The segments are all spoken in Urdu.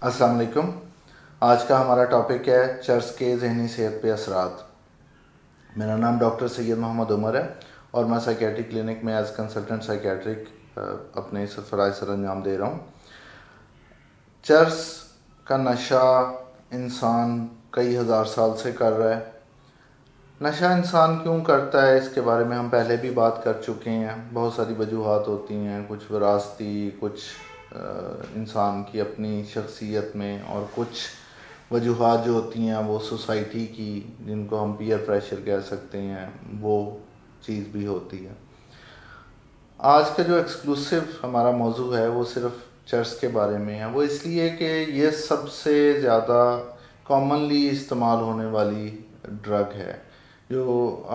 السلام علیکم. آج کا ہمارا ٹاپک ہے چرس کے ذہنی صحت پہ اثرات. میرا نام ڈاکٹر سید محمد عمر ہے اور میں سائیکیٹرک کلینک میں ایز کنسلٹنٹ سائیکیٹرک اپنے فرائض سر انجام دے رہا ہوں. چرس کا نشہ انسان کئی ہزار سال سے کر رہا ہے. نشہ انسان کیوں کرتا ہے اس کے بارے میں ہم پہلے بھی بات کر چکے ہیں. بہت ساری وجوہات ہوتی ہیں، کچھ وراثتی، کچھ انسان کی اپنی شخصیت میں، اور کچھ وجوہات جو ہوتی ہیں وہ سوسائٹی کی، جن کو ہم پیئر پریشر کہہ سکتے ہیں، وہ چیز بھی ہوتی ہے. آج کا جو ایکسکلوسیو ہمارا موضوع ہے وہ صرف چرس کے بارے میں ہے. وہ اس لیے کہ یہ سب سے زیادہ کامنلی استعمال ہونے والی ڈرگ ہے، جو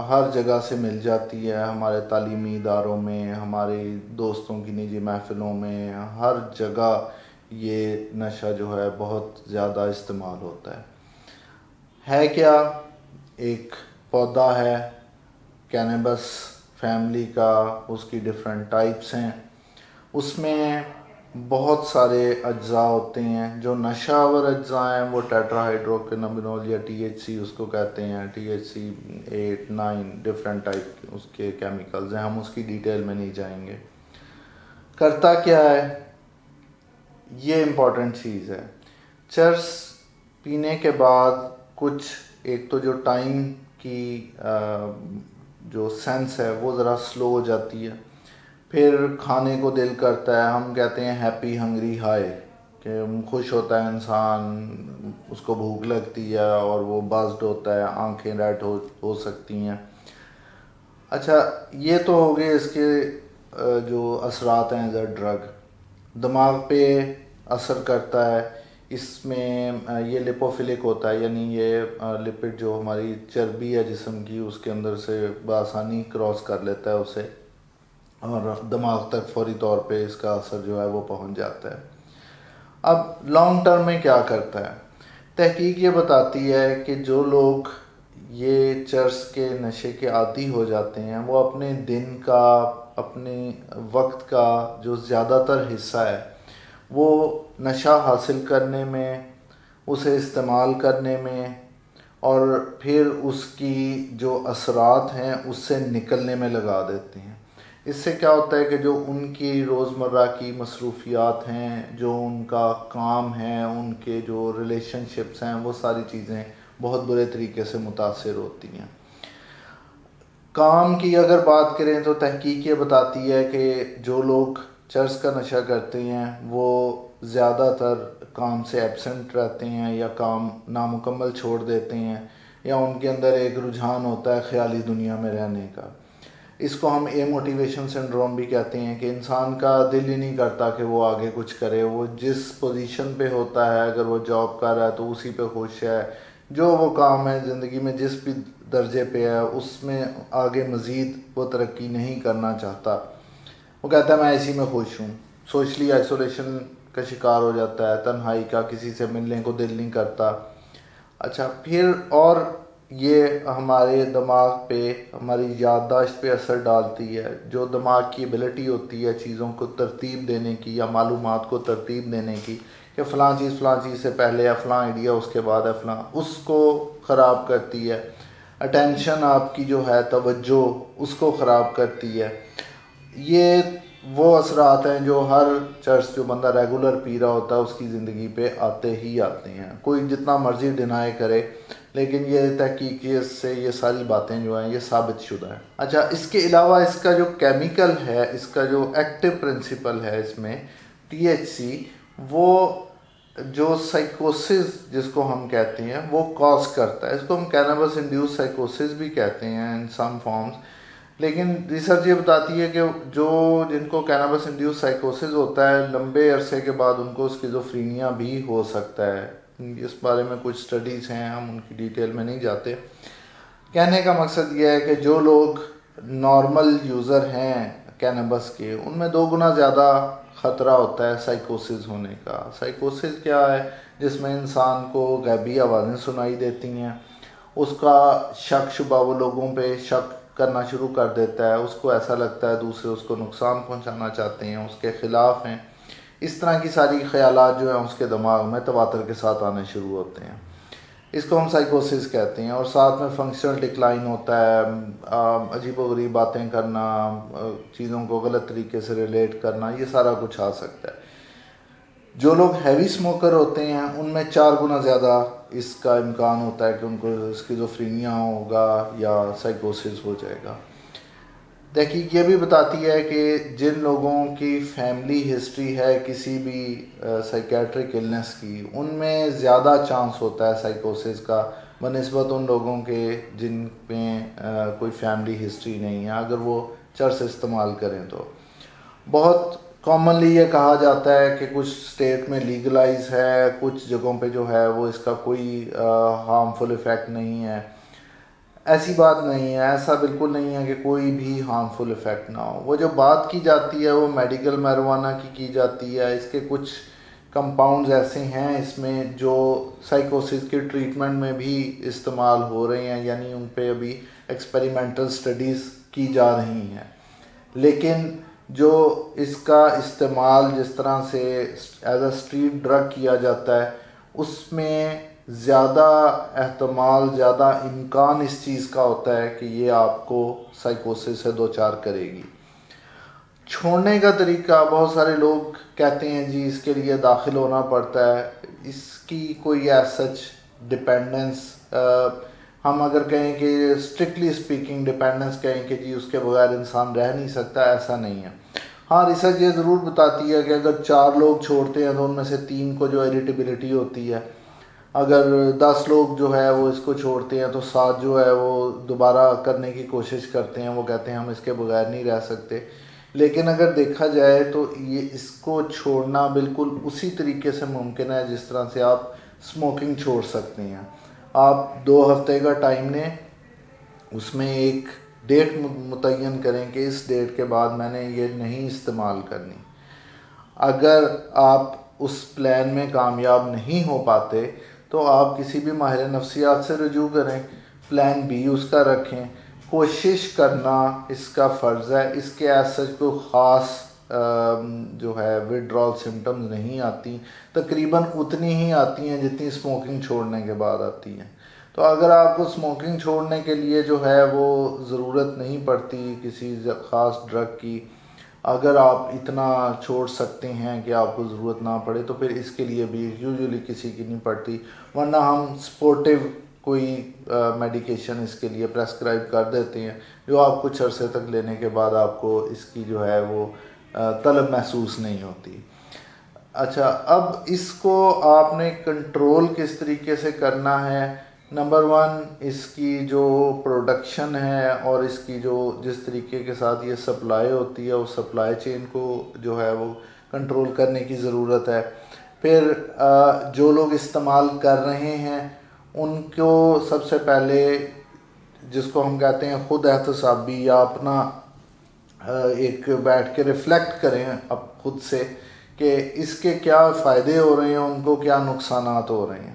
ہر جگہ سے مل جاتی ہے. ہمارے تعلیمی اداروں میں، ہمارے دوستوں کی نجی محفلوں میں، ہر جگہ یہ نشہ جو ہے بہت زیادہ استعمال ہوتا ہے. کیا ایک پودا ہے کینیبس فیملی کا، اس کی ڈیفرنٹ ٹائپس ہیں. اس میں بہت سارے اجزاء ہوتے ہیں. جو نشہ آور اجزاء ہیں وہ ٹیٹرا ہائیڈرو کینابینول یا THC اس کو کہتے ہیں. THC 8 9 ڈفرینٹ ٹائپ اس کے کیمیکلز ہیں. ہم اس کی ڈیٹیل میں نہیں جائیں گے. کرتا کیا ہے یہ امپورٹنٹ چیز ہے. چرس پینے کے بعد کچھ ایک تو جو ٹائم کی جو سینس ہے وہ ذرا سلو ہو جاتی ہے. پھر کھانے کو دل کرتا ہے. ہم کہتے ہیں ہیپی ہنگری ہائی، کہ خوش ہوتا ہے انسان، اس کو بھوک لگتی ہے اور وہ بازڈ ہوتا ہے، آنکھیں ریڈ ہو سکتی ہیں. اچھا، یہ تو ہو گئے اس کے جو اثرات ہیں. ایز اے ڈرگ دماغ پہ اثر کرتا ہے. اس میں یہ لیپوفلک ہوتا ہے، یعنی یہ لپڈ جو ہماری چربی ہے جسم کی، اس کے اندر سے بآسانی کراس کر لیتا ہے اسے، اور دماغ تک فوری طور پہ اس کا اثر جو ہے وہ پہنچ جاتا ہے. اب لانگ ٹرم میں کیا کرتا ہے؟ تحقیق یہ بتاتی ہے کہ جو لوگ یہ چرس کے نشے کے عادی ہو جاتے ہیں، وہ اپنے دن کا، اپنے وقت کا جو زیادہ تر حصہ ہے وہ نشہ حاصل کرنے میں، اسے استعمال کرنے میں، اور پھر اس کی جو اثرات ہیں اس سے نکلنے میں لگا دیتے ہیں. اس سے کیا ہوتا ہے کہ جو ان کی روزمرہ کی مصروفیات ہیں، جو ان کا کام ہے، ان کے جو ریلیشن شپس ہیں، وہ ساری چیزیں بہت برے طریقے سے متاثر ہوتی ہیں. کام کی اگر بات کریں تو تحقیق یہ بتاتی ہے کہ جو لوگ چرس کا نشہ کرتے ہیں وہ زیادہ تر کام سے ایبسنٹ رہتے ہیں، یا کام نامکمل چھوڑ دیتے ہیں، یا ان کے اندر ایک رجحان ہوتا ہے خیالی دنیا میں رہنے کا. اس کو ہم موٹیویشن سنڈروم بھی کہتے ہیں، کہ انسان کا دل ہی نہیں کرتا کہ وہ آگے کچھ کرے. وہ جس پوزیشن پہ ہوتا ہے، اگر وہ جاب کر رہا ہے تو اسی پہ خوش ہے. جو وہ کام ہے زندگی میں جس بھی درجے پہ ہے، اس میں آگے مزید وہ ترقی نہیں کرنا چاہتا. وہ کہتا ہے میں اسی میں خوش ہوں. سوشلی آئسولیشن کا شکار ہو جاتا ہے، تنہائی کا، کسی سے ملنے کو دل نہیں کرتا. اچھا، پھر اور یہ ہمارے دماغ پہ، ہماری یادداشت پہ اثر ڈالتی ہے. جو دماغ کی ایبلٹی ہوتی ہے چیزوں کو ترتیب دینے کی، یا معلومات کو ترتیب دینے کی، کہ فلاں چیز سے پہلے ہے، فلاں آئیڈیا اس کے بعد ہے فلاں، اس کو خراب کرتی ہے. اٹینشن آپ کی جو ہے، توجہ، اس کو خراب کرتی ہے. یہ وہ اثرات ہیں جو ہر چرس جو بندہ ریگولر پی رہا ہوتا ہے اس کی زندگی پہ آتے ہی آتے ہیں. کوئی جتنا مرضی ڈینائی کرے، لیکن یہ تحقیق سے یہ ساری باتیں جو ہیں یہ ثابت شدہ ہیں. اچھا، اس کے علاوہ اس کا جو کیمیکل ہے، اس کا جو ایکٹیو پرنسپل ہے اس میں THC، وہ جو سائیکوسس جس کو ہم کہتے ہیں وہ کاز کرتا ہے. اس کو ہم کینابس انڈیوس سائیکوسس بھی کہتے ہیں ان سم فارمز. لیکن ریسرچ یہ بتاتی ہے کہ جن کو کینابس انڈیوس سائیکوسس ہوتا ہے، لمبے عرصے کے بعد ان کو اسکیزوفرینیا بھی ہو سکتا ہے. اس بارے میں کچھ سٹڈیز ہیں، ہم ان کی ڈیٹیل میں نہیں جاتے. کہنے کا مقصد یہ ہے کہ جو لوگ نارمل یوزر ہیں کینابس کے، ان میں 2 گنا زیادہ خطرہ ہوتا ہے سائیکوسس ہونے کا. سائیکوسس کیا ہے؟ جس میں انسان کو غیبی آوازیں سنائی دیتی ہیں، اس کا شک شبہ، وہ لوگوں پہ شک کرنا شروع کر دیتا ہے. اس کو ایسا لگتا ہے دوسرے اس کو نقصان پہنچانا چاہتے ہیں، اس کے خلاف ہیں. اس طرح کی ساری خیالات جو ہیں اس کے دماغ میں تواتر کے ساتھ آنے شروع ہوتے ہیں. اس کو ہم سائیکوسس کہتے ہیں. اور ساتھ میں فنکشنل ڈکلائن ہوتا ہے, عجیب و غریب باتیں کرنا, چیزوں کو غلط طریقے سے ریلیٹ کرنا, یہ سارا کچھ آ سکتا ہے. جو لوگ ہیوی اسموکر ہوتے ہیں ان میں 4 گنا زیادہ اس کا امکان ہوتا ہے کہ ان کو اسکیزوفرینیا ہوگا یا سائیکوسس ہو جائے گا. تحقیق یہ بھی بتاتی ہے کہ جن لوگوں کی فیملی ہسٹری ہے کسی بھی سائیکیٹرک النس کی, ان میں زیادہ چانس ہوتا ہے سائیکوسس کا بنسبت ان لوگوں کے جن میں کوئی فیملی ہسٹری نہیں ہے, اگر وہ چرس استعمال کریں تو. بہت کامنلی یہ کہا جاتا ہے کہ کچھ اسٹیٹ میں لیگلائز ہے, کچھ جگہوں پہ جو ہے وہ اس کا کوئی ہارمفل ایفیکٹ نہیں ہے. ایسی بات نہیں ہے, ایسا بالکل نہیں ہے کہ کوئی بھی ہارمفل ایفیکٹ نہ ہو. وہ جو بات کی جاتی ہے وہ میڈیکل میروانہ کی جاتی ہے. اس کے کچھ کمپاؤنڈز ایسے ہیں اس میں جو سائیکوسس کے ٹریٹمنٹ میں بھی استعمال ہو رہے ہیں, یعنی ان پہ ابھی ایکسپیریمنٹل سٹڈیز کی جا رہی ہیں. لیکن جو اس کا استعمال جس طرح سے ایز اے اسٹریٹ ڈرگ کیا جاتا ہے, اس میں زیادہ احتمال, زیادہ امکان اس چیز کا ہوتا ہے کہ یہ آپ کو سائیکوسس سے دوچار کرے گی. چھوڑنے کا طریقہ, بہت سارے لوگ کہتے ہیں جی اس کے لیے داخل ہونا پڑتا ہے. اس کی کوئی ایز سچ ڈپینڈنس, ہم اگر کہیں کہ اسٹرکٹلی اسپیکنگ ڈپینڈنس کہیں کہ جی اس کے بغیر انسان رہ نہیں سکتا, ایسا نہیں ہے. ہاں ریسرچ یہ ضرور بتاتی ہے کہ اگر 4 لوگ چھوڑتے ہیں تو ان میں سے 3 کو جو اریٹیبلٹی ہوتی ہے. اگر 10 لوگ جو ہے وہ اس کو چھوڑتے ہیں تو 7 جو ہے وہ دوبارہ کرنے کی کوشش کرتے ہیں, وہ کہتے ہیں ہم اس کے بغیر نہیں رہ سکتے. لیکن اگر دیکھا جائے تو یہ اس کو چھوڑنا بالکل اسی طریقے سے ممکن ہے جس طرح سے آپ اسموکنگ چھوڑ سکتے ہیں. آپ 2 ہفتے کا ٹائم لیں, اس میں ایک ڈیٹ متعین کریں کہ اس ڈیٹ کے بعد میں نے یہ نہیں استعمال کرنی. اگر آپ اس پلان میں کامیاب نہیں ہو پاتے تو آپ کسی بھی ماہر نفسیات سے رجوع کریں, پلان بی اس کا رکھیں. کوشش کرنا اس کا فرض ہے. اس کے ایز سچ کوئی خاص جو ہے وڈرال سمٹمز نہیں آتی, تقریباً اتنی ہی آتی ہیں جتنی اسموکنگ چھوڑنے کے بعد آتی ہیں. تو اگر آپ کو اسموکنگ چھوڑنے کے لیے جو ہے وہ ضرورت نہیں پڑتی کسی خاص ڈرگ کی, اگر آپ اتنا چھوڑ سکتے ہیں کہ آپ کو ضرورت نہ پڑے تو پھر اس کے لیے بھی یوزولی کسی کی نہیں پڑتی. ورنہ ہم سپورٹیو کوئی میڈیکیشن اس کے لیے پریسکرائب کر دیتے ہیں جو آپ کچھ عرصے تک لینے کے بعد آپ کو اس کی جو ہے وہ طلب محسوس نہیں ہوتی. اچھا, اب اس کو آپ نے کنٹرول کس طریقے سے کرنا ہے. نمبر 1, اس کی جو پروڈکشن ہے اور اس کی جو جس طریقے کے ساتھ یہ سپلائی ہوتی ہے اس سپلائی چین کو جو ہے وہ کنٹرول کرنے کی ضرورت ہے. پھر جو لوگ استعمال کر رہے ہیں ان کو سب سے پہلے جس کو ہم کہتے ہیں خود احتسابی یا اپنا ایک بیٹھ کے ریفلیکٹ کریں اب خود سے کہ اس کے کیا فائدے ہو رہے ہیں, ان کو کیا نقصانات ہو رہے ہیں.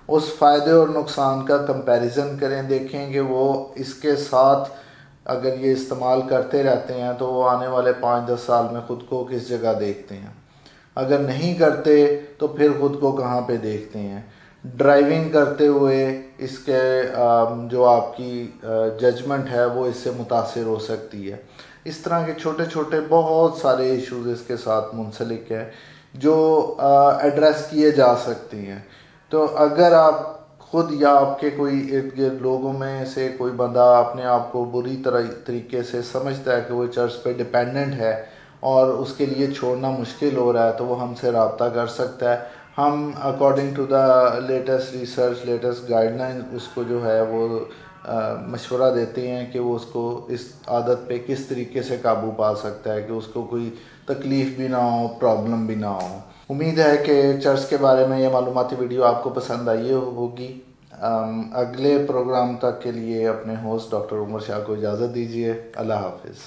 اس فائدے اور نقصان کا کمپیریزن کریں, دیکھیں کہ وہ اس کے ساتھ اگر یہ استعمال کرتے رہتے ہیں تو وہ آنے والے 5-10 سال میں خود کو کس جگہ دیکھتے ہیں. اگر نہیں کرتے تو پھر خود کو کہاں پہ دیکھتے ہیں. ڈرائیونگ کرتے ہوئے اس کے جو آپ کی ججمنٹ ہے وہ اس سے متاثر ہو سکتی ہے. اس طرح کے چھوٹے چھوٹے بہت سارے ایشوز اس کے ساتھ منسلک ہیں جو ایڈریس کیے جا سکتے ہیں. تو اگر آپ خود یا آپ کے کوئی ارد گرد لوگوں میں سے کوئی بندہ اپنے آپ کو بری طریقے سے سمجھتا ہے کہ وہ چرس پہ ڈیپینڈنٹ ہے اور اس کے لیے چھوڑنا مشکل ہو رہا ہے تو وہ ہم سے رابطہ کر سکتا ہے. ہم according to the latest research, latest guideline اس کو جو ہے وہ مشورہ دیتے ہیں کہ وہ اس کو اس عادت پہ کس طریقے سے قابو پا سکتا ہے کہ اس کو کوئی تکلیف بھی نہ ہو, پرابلم بھی نہ ہو. امید ہے کہ چرس کے بارے میں یہ معلوماتی ویڈیو آپ کو پسند آئی ہوگی. اگلے پروگرام تک کے لیے اپنے ہوسٹ ڈاکٹر عمر شاہ کو اجازت دیجیے. اللہ حافظ.